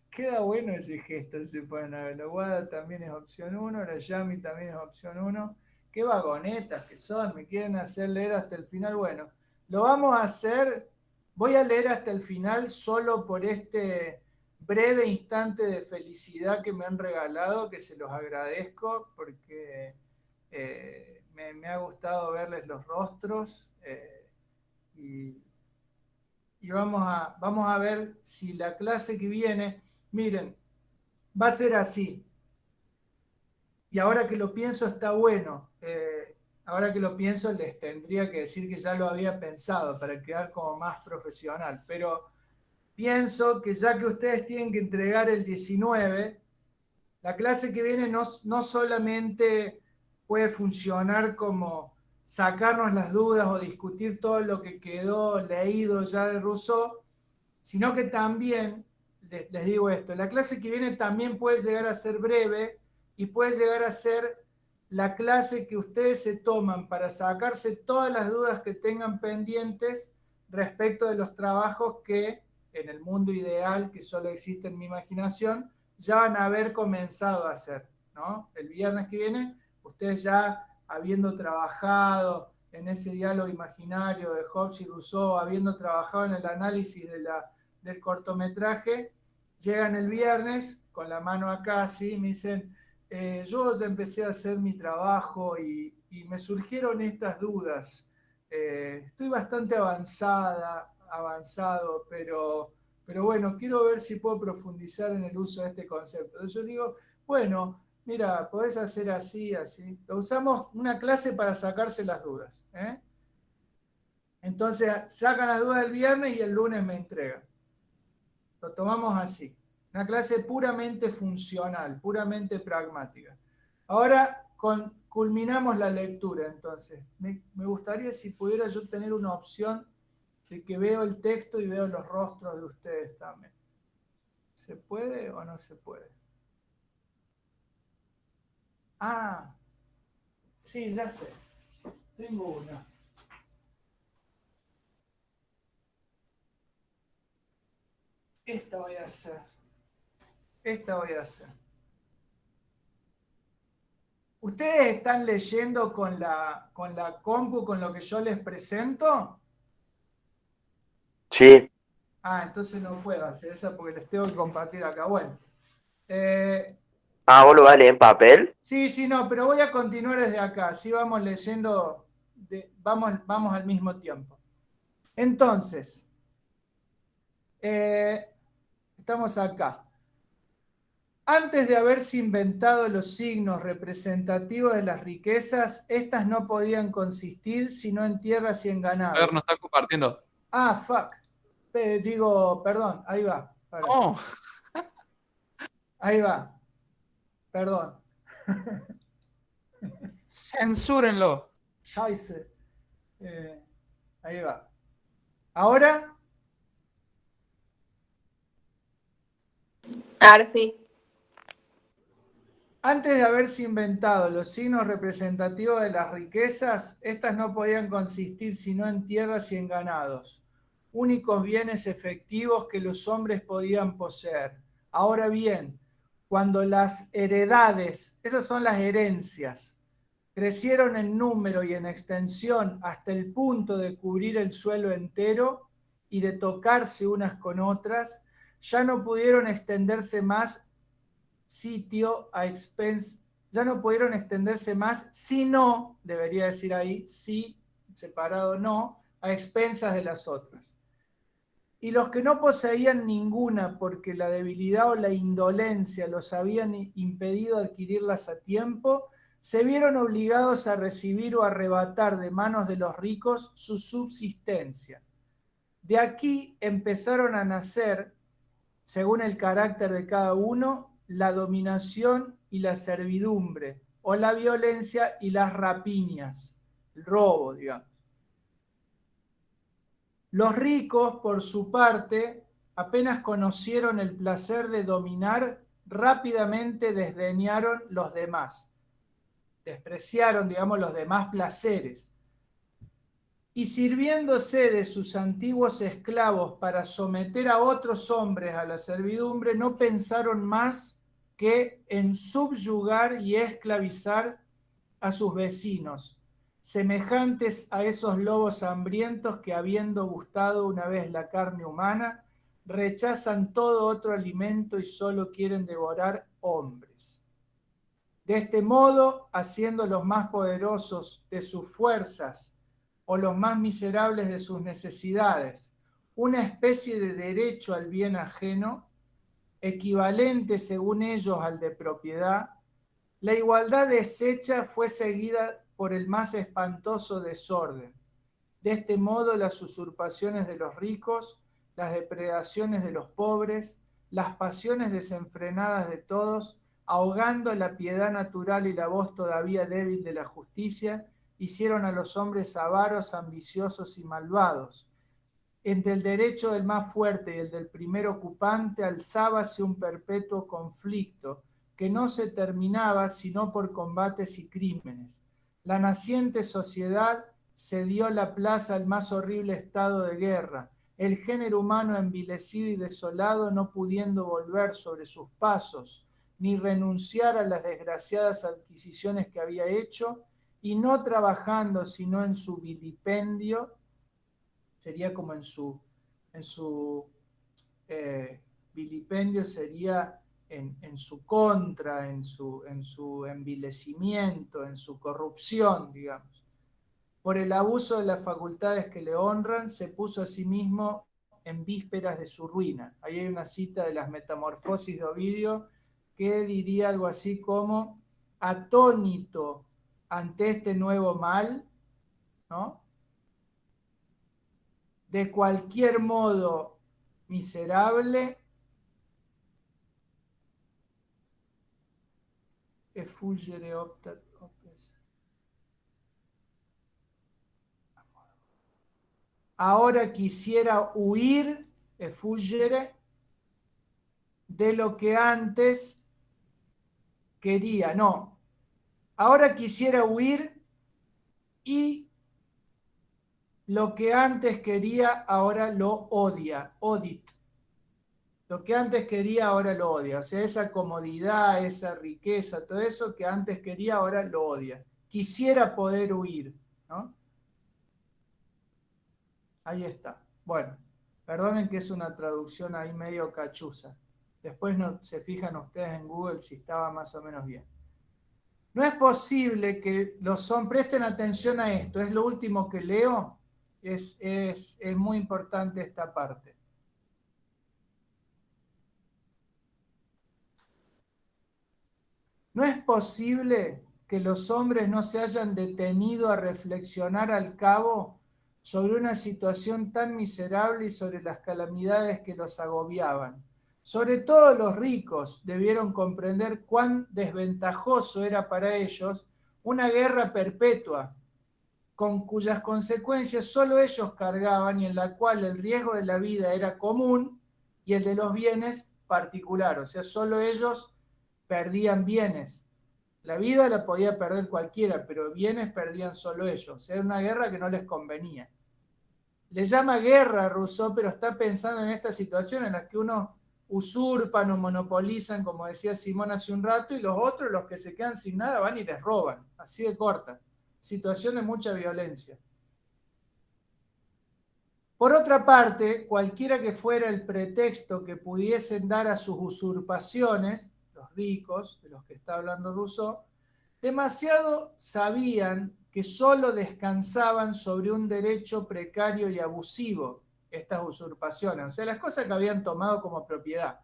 Queda bueno ese gesto, se pueden ver. La Guada también es opción 1. La Yami también es opción 1. Qué vagonetas que son, me quieren hacer leer hasta el final. Bueno, lo vamos a hacer. Voy a leer hasta el final solo por este breve instante de felicidad que me han regalado, que se los agradezco porque me ha gustado verles los rostros y y vamos a ver si la clase que viene, miren, va a ser así. Y ahora que lo pienso está bueno. Ahora que lo pienso les tendría que decir que ya lo había pensado para quedar como más profesional. Pero pienso que ya que ustedes tienen que entregar el 19, la clase que viene no solamente puede funcionar como sacarnos las dudas o discutir todo lo que quedó leído ya de Rousseau, sino que también, les digo esto, la clase que viene también puede llegar a ser breve y puede llegar a ser la clase que ustedes se toman para sacarse todas las dudas que tengan pendientes respecto de los trabajos que en el mundo ideal, que solo existe en mi imaginación, ya van a haber comenzado a hacer, ¿no? El viernes que viene, ustedes ya habiendo trabajado en ese diálogo imaginario de Hobbes y Rousseau, habiendo trabajado en el análisis del cortometraje, llegan el viernes con la mano acá, así, me dicen, yo ya empecé a hacer mi trabajo y me surgieron estas dudas. Estoy bastante avanzado, pero bueno, quiero ver si puedo profundizar en el uso de este concepto. Entonces yo digo, bueno, mira, podés hacer así, así. Lo usamos una clase para sacarse las dudas. Entonces sacan las dudas el viernes y el lunes me entregan. Lo tomamos así. Una clase puramente funcional, puramente pragmática. Ahora culminamos la lectura, entonces. Me gustaría si pudiera yo tener una opción de que veo el texto y veo los rostros de ustedes también. ¿Se puede o no se puede? Ah, sí, ya sé. Tengo una. Esta voy a hacer. ¿Ustedes están leyendo con la compu, con lo que yo les presento? Sí. Ah, entonces no puedo hacer esa porque les tengo que compartir acá. Bueno. ¿Vos lo vas a leer en papel? Sí, no, pero voy a continuar desde acá. Así vamos leyendo, vamos al mismo tiempo. Entonces, estamos acá. Antes de haberse inventado los signos representativos de las riquezas, estas no podían consistir sino en tierras y en ganado. A ver, nos está compartiendo. Ah, fuck. Perdón, ahí va. Oh. Ahí va. Perdón. Censúrenlo. Scheiße. Ahí va. ¿Ahora? Ahora sí. Antes de haberse inventado los signos representativos de las riquezas, estas no podían consistir sino en tierras y en ganados, únicos bienes efectivos que los hombres podían poseer. Ahora bien, cuando las heredades, esas son las herencias, crecieron en número y en extensión hasta el punto de cubrir el suelo entero y de tocarse unas con otras, ya no pudieron extenderse más ya no pudieron extenderse más, sino, debería decir ahí, sí, separado no, a expensas de las otras. Y los que no poseían ninguna porque la debilidad o la indolencia los habían impedido adquirirlas a tiempo, se vieron obligados a recibir o arrebatar de manos de los ricos su subsistencia. De aquí empezaron a nacer, según el carácter de cada uno, la dominación y la servidumbre, o la violencia y las rapiñas, el robo, digamos. Los ricos, por su parte, apenas conocieron el placer de dominar, rápidamente desdeñaron los demás, despreciaron, digamos, los demás placeres. Y sirviéndose de sus antiguos esclavos para someter a otros hombres a la servidumbre, no pensaron más que en subyugar y esclavizar a sus vecinos, semejantes a esos lobos hambrientos que, habiendo gustado una vez la carne humana, rechazan todo otro alimento y solo quieren devorar hombres. De este modo, haciendo los más poderosos de sus fuerzas o los más miserables de sus necesidades, una especie de derecho al bien ajeno, equivalente según ellos al de propiedad, la igualdad deshecha fue seguida por el más espantoso desorden. De este modo, las usurpaciones de los ricos, las depredaciones de los pobres, las pasiones desenfrenadas de todos, ahogando la piedad natural y la voz todavía débil de la justicia, hicieron a los hombres avaros, ambiciosos y malvados. Entre el derecho del más fuerte y el del primer ocupante alzábase un perpetuo conflicto que no se terminaba sino por combates y crímenes. La naciente sociedad cedió la plaza al más horrible estado de guerra, el género humano envilecido y desolado no pudiendo volver sobre sus pasos, ni renunciar a las desgraciadas adquisiciones que había hecho, y no trabajando sino en su vilipendio, sería como en su vilipendio sería en su contra, en su envilecimiento, en su corrupción, digamos. Por el abuso de las facultades que le honran, se puso a sí mismo en vísperas de su ruina. Ahí hay una cita de las Metamorfosis de Ovidio que diría algo así como: atónito ante este nuevo mal, ¿no? De cualquier modo miserable, effugere optat opes. Ahora quisiera huir, effugere, de lo que antes quería. No, ahora quisiera huir y lo que antes quería ahora lo odia, odit. Lo que antes quería ahora lo odia. O sea, esa comodidad, esa riqueza, todo eso que antes quería ahora lo odia. Quisiera poder huir, ¿no? Ahí está. Bueno, perdonen que es una traducción ahí medio cachuza. Después no, se fijan ustedes en Google si estaba más o menos bien. No es posible que los hombres, presten atención a esto, es lo último que leo, es muy importante esta parte. No es posible que los hombres no se hayan detenido a reflexionar al cabo sobre una situación tan miserable y sobre las calamidades que los agobiaban. Sobre todo los ricos debieron comprender cuán desventajoso era para ellos una guerra perpetua, con cuyas consecuencias solo ellos cargaban y en la cual el riesgo de la vida era común y el de los bienes particular. O sea, solo ellos perdían bienes. La vida la podía perder cualquiera, pero bienes perdían solo ellos. Era una guerra que no les convenía. Le llama guerra a Rousseau, pero está pensando en esta situación en la que unos usurpan o monopolizan, como decía Simón hace un rato, y los otros, los que se quedan sin nada, van y les roban. Así de corta. Situación de mucha violencia. Por otra parte, cualquiera que fuera el pretexto que pudiesen dar a sus usurpaciones, los ricos, de los que está hablando Rousseau, demasiado sabían que solo descansaban sobre un derecho precario y abusivo, estas usurpaciones, o sea, las cosas que habían tomado como propiedad.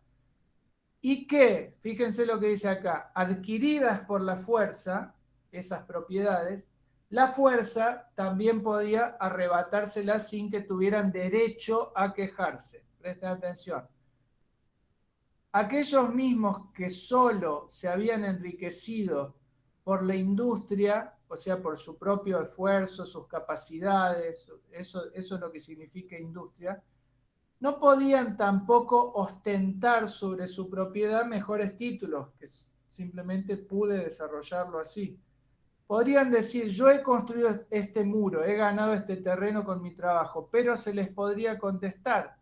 Y que, fíjense lo que dice acá, adquiridas por la fuerza, esas propiedades, la fuerza también podía arrebatárselas sin que tuvieran derecho a quejarse. Presten atención. Aquellos mismos que solo se habían enriquecido por la industria, o sea, por su propio esfuerzo, sus capacidades, eso es lo que significa industria, no podían tampoco ostentar sobre su propiedad mejores títulos, que simplemente pude desarrollarlo así. Podrían decir, yo he construido este muro, he ganado este terreno con mi trabajo, pero se les podría contestar,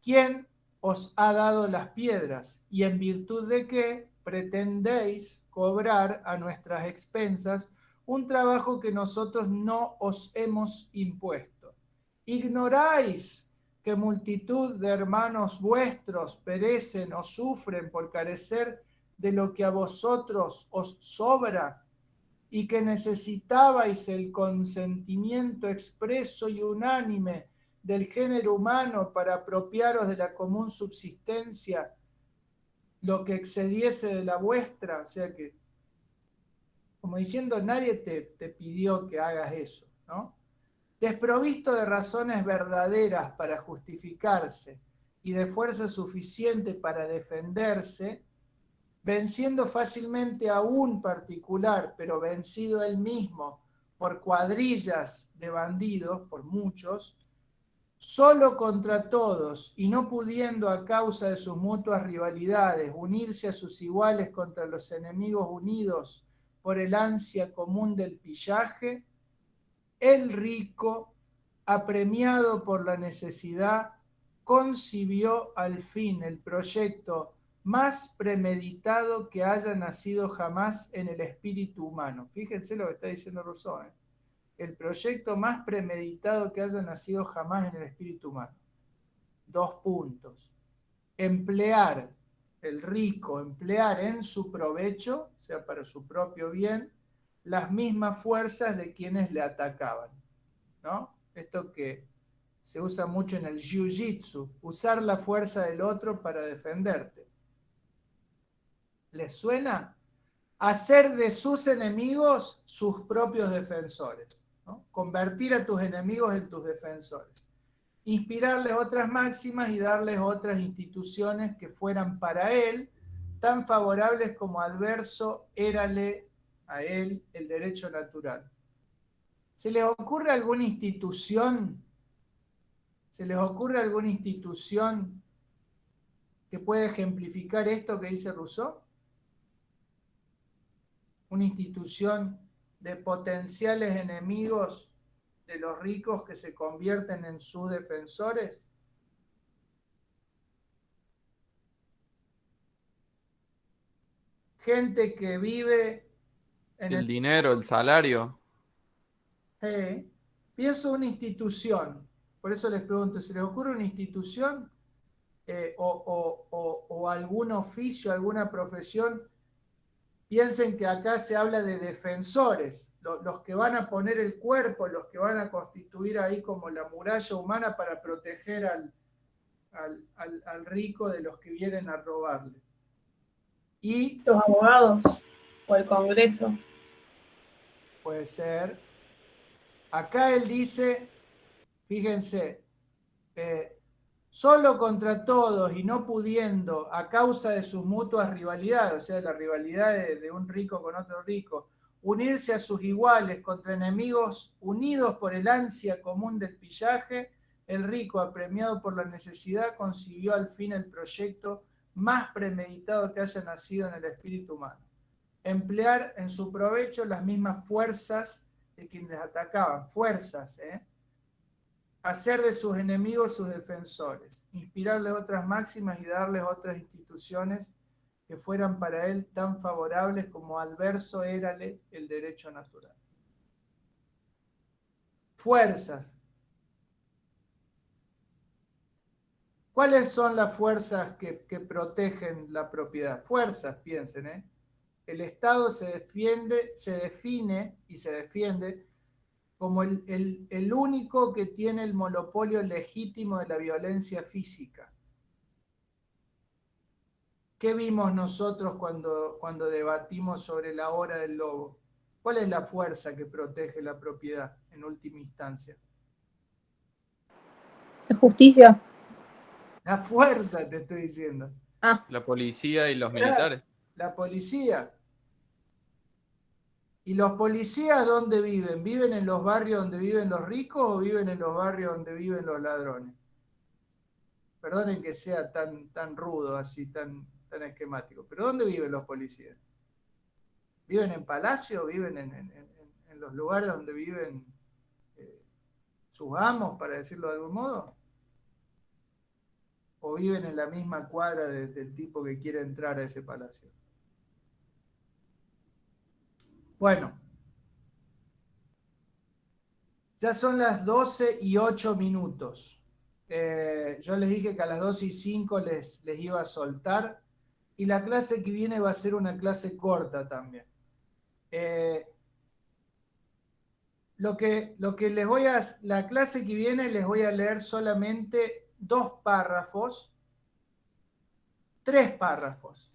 ¿quién os ha dado las piedras? ¿Y en virtud de qué pretendéis cobrar a nuestras expensas un trabajo que nosotros no os hemos impuesto? ¿Ignoráis que multitud de hermanos vuestros perecen o sufren por carecer de lo que a vosotros os sobra? Y que necesitabais el consentimiento expreso y unánime del género humano para apropiaros de la común subsistencia lo que excediese de la vuestra, o sea que, como diciendo, nadie te pidió que hagas eso, ¿no? Desprovisto de razones verdaderas para justificarse y de fuerza suficiente para defenderse, venciendo fácilmente a un particular, pero vencido él mismo por cuadrillas de bandidos, por muchos, solo contra todos, y no pudiendo a causa de sus mutuas rivalidades unirse a sus iguales contra los enemigos unidos por el ansia común del pillaje, el rico, apremiado por la necesidad, concibió al fin el proyecto más premeditado que haya nacido jamás en el espíritu humano. Fíjense lo que está diciendo Rousseau, ¿eh? El proyecto más premeditado que haya nacido jamás en el espíritu humano. 2 puntos. Emplear, el rico, emplear en su provecho, o sea, para su propio bien, las mismas fuerzas de quienes le atacaban, ¿no? Esto que se usa mucho en el jiu-jitsu, usar la fuerza del otro para defenderte. ¿Les suena? Hacer de sus enemigos sus propios defensores, ¿no? Convertir a tus enemigos en tus defensores. Inspirarles otras máximas y darles otras instituciones que fueran para él tan favorables como adverso érale a él el derecho natural. ¿Se les ocurre alguna institución? ¿Se les ocurre alguna institución que pueda ejemplificar esto que dice Rousseau? Una institución de potenciales enemigos de los ricos que se convierten en sus defensores. Gente que vive en El dinero, el salario. Pienso una institución, por eso les pregunto, ¿se les ocurre una institución o algún oficio, alguna profesión? Piensen que acá se habla de defensores, los que van a poner el cuerpo, los que van a constituir ahí como la muralla humana para proteger al rico de los que vienen a robarle. Y Los abogados o el Congreso. puede ser. Acá él dice, fíjense, solo contra todos y no pudiendo, a causa de sus mutuas rivalidades, o sea, la rivalidad de un rico con otro rico, unirse a sus iguales contra enemigos unidos por el ansia común del pillaje, el rico, apremiado por la necesidad, concibió al fin el proyecto más premeditado que haya nacido en el espíritu humano. Emplear en su provecho las mismas fuerzas de quienes les atacaban, fuerzas, hacer de sus enemigos sus defensores, inspirarles otras máximas y darles otras instituciones que fueran para él tan favorables como adverso érale el derecho natural. Fuerzas. ¿Cuáles son las fuerzas que protegen la propiedad? Fuerzas, piensen, El Estado se define y se defiende como el único que tiene el monopolio legítimo de la violencia física. ¿Qué vimos nosotros cuando debatimos sobre la hora del lobo? ¿Cuál es la fuerza que protege la propiedad en última instancia? ¿Es justicia? La fuerza, te estoy diciendo. La policía y los militares. La policía. ¿Y los policías dónde viven? ¿Viven en los barrios donde viven los ricos o viven en los barrios donde viven los ladrones? Perdonen que sea tan rudo, así, tan esquemático. ¿Pero dónde viven los policías? ¿Viven en palacio? ¿Viven en los lugares donde viven sus amos, para decirlo de algún modo? ¿O viven en la misma cuadra del tipo que quiere entrar a ese palacio? Bueno, ya son las 12:08. Yo les dije que a las 12:05 les iba a soltar, y la clase que viene va a ser una clase corta también. lo que les voy a, la clase que viene les voy a leer solamente 2 párrafos, 3 párrafos,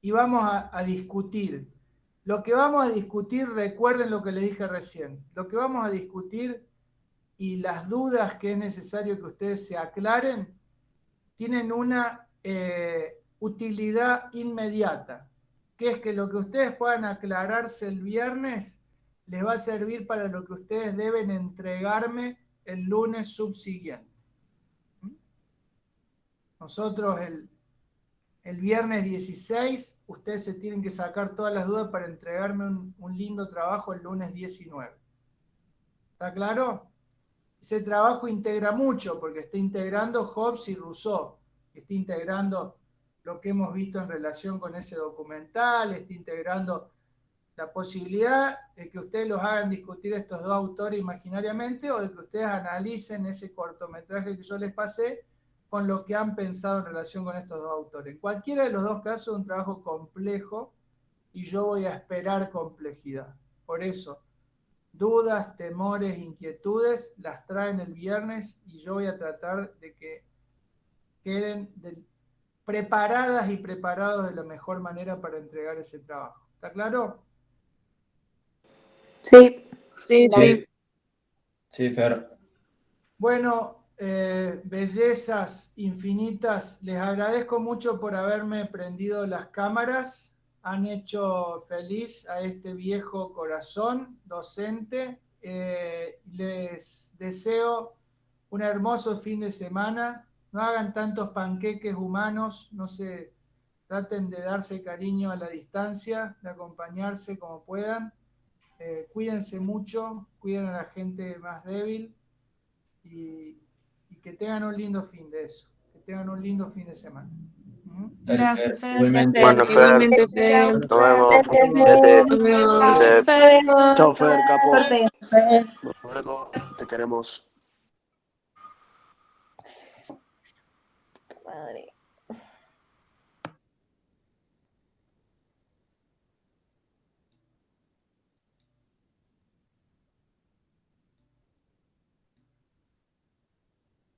y vamos a discutir. Lo que vamos a discutir, recuerden lo que les dije recién, lo que vamos a discutir y las dudas que es necesario que ustedes se aclaren, tienen una utilidad inmediata, que es que lo que ustedes puedan aclararse el viernes les va a servir para lo que ustedes deben entregarme el lunes subsiguiente. Nosotros el viernes 16, ustedes se tienen que sacar todas las dudas para entregarme un lindo trabajo el lunes 19. ¿Está claro? Ese trabajo integra mucho, porque está integrando Hobbes y Rousseau, está integrando lo que hemos visto en relación con ese documental, está integrando la posibilidad de que ustedes los hagan discutir estos 2 autores imaginariamente, o de que ustedes analicen ese cortometraje que yo les pasé con lo que han pensado en relación con estos 2 autores. En cualquiera de los 2 casos es un trabajo complejo y yo voy a esperar complejidad. Por eso, dudas, temores, inquietudes, las traen el viernes y yo voy a tratar de que queden preparadas y preparados de la mejor manera para entregar ese trabajo. ¿Está claro? Sí. Sí, sí. Sí, Fer. Bueno, bellezas infinitas, les agradezco mucho por haberme prendido las cámaras. Han hecho feliz a este viejo corazón docente. Les deseo un hermoso fin de semana. No hagan tantos panqueques humanos, no se traten de darse cariño a la distancia, de acompañarse como puedan. Cuídense mucho, cuiden a la gente más débil y que tengan un lindo fin de eso, que tengan un lindo fin de semana. Gracias, Fer. Igualmente. Bueno, Fer, Igualmente, Fer. nos vemos. Gracias, Cuídate. Nos vemos. Cuídate. Nos vemos. Chao, Fer, capo. Suerte, Fer. Nos vemos. Te queremos. Madre.